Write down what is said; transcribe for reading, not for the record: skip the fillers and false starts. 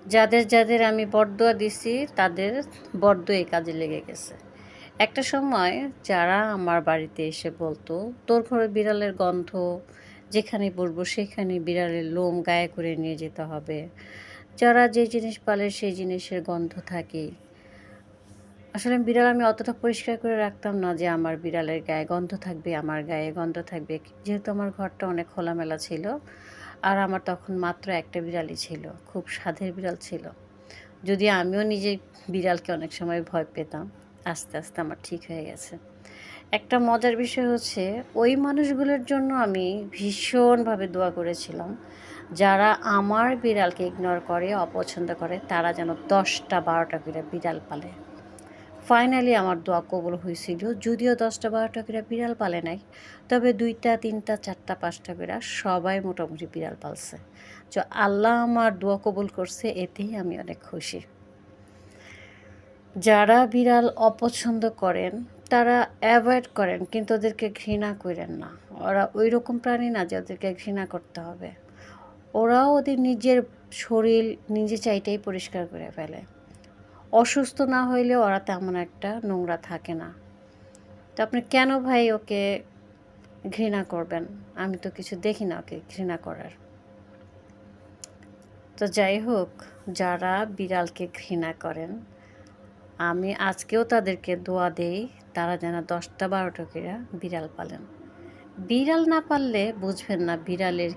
যাদের যাদের আমি বরদোয়া দিছি তাদের বরদোয়া এই কাজে লেগে গেছে। একটা সময় যারা আমার বাড়িতে এসে বলতো, "তোর ঘরে বিড়ালের গন্ধ, যেখানে বসবো সেখানে বিড়ালের লোম গায়ে করে নিয়ে যেতে হবে। যারা যে জিনিস পালে সেই জিনিসের গন্ধ থাকেই।" আসলে বিড়াল আমি অতটা পরিষ্কার করে রাখতাম না যে আমার বিড়ালের গায়ে গন্ধ থাকবে, আমার গায়ে গন্ধ থাকবে। যেহেতু আমার ঘরটা অনেক খোলামেলা ছিল আর আমার তখন মাত্র একটা বিড়ালই ছিল। খুব স্বাদের বিড়াল ছিল। যদিও আমিও নিজে বিড়ালকে অনেক সময় ভয় পেতাম। আস্তে, আস্তে আমার ঠিক হয়ে গেছে। একটা মজার বিষয় হচ্ছে ওই মানুষগুলোর জন্য আমি ভীষণভাবে দোয়া করেছিলাম। যারা আমার বিড়ালকে ইগনোর করে, অপছন্দ করে তারা যেন ১০টা ১২টা করে বিড়াল পালে। ফাইনালি আমার দোয়া কবুল হয়েছিল। যদিও ১০টা ১২টা করে বিড়াল পালে নাই। তবে ২টা ৩টা ৪টা ৫টা করে সবাই মোটামুটি বিড়াল পালছে। তো আল্লাহ আমার দোয়া কবুল করছে এতেই আমি অনেক খুশি। যারা বিড়াল অপছন্দ করেন তারা অ্যাভয়েড করেন কিন্তু ওদেরকে ঘৃণা কইরেন না। ওরা ওইরকম প্রাণী না যে ওদেরকে ঘৃণা করতে হবে। ওরাও ওদের নিজের শরীর নিজে চাইতেই পরিষ্কার করে ফেলে। অসুস্থ না হইলেও ওরা তেমন একটা নোংরা থাকে না। তো আপনি কেন ভাই ওকে ঘৃণা করবেন? আমি তো কিছু দেখি না ওকে ঘৃণা করার। তো যাই হোক, যারা বিড়ালকে ঘৃণা করেন, আমি আজকেও তাদেরকে দোয়া দেই তারা যেন ১০টা ১২টা করে বিড়াল পালেন। বিড়াল না পাললে বুঝবেন না বিড়ালের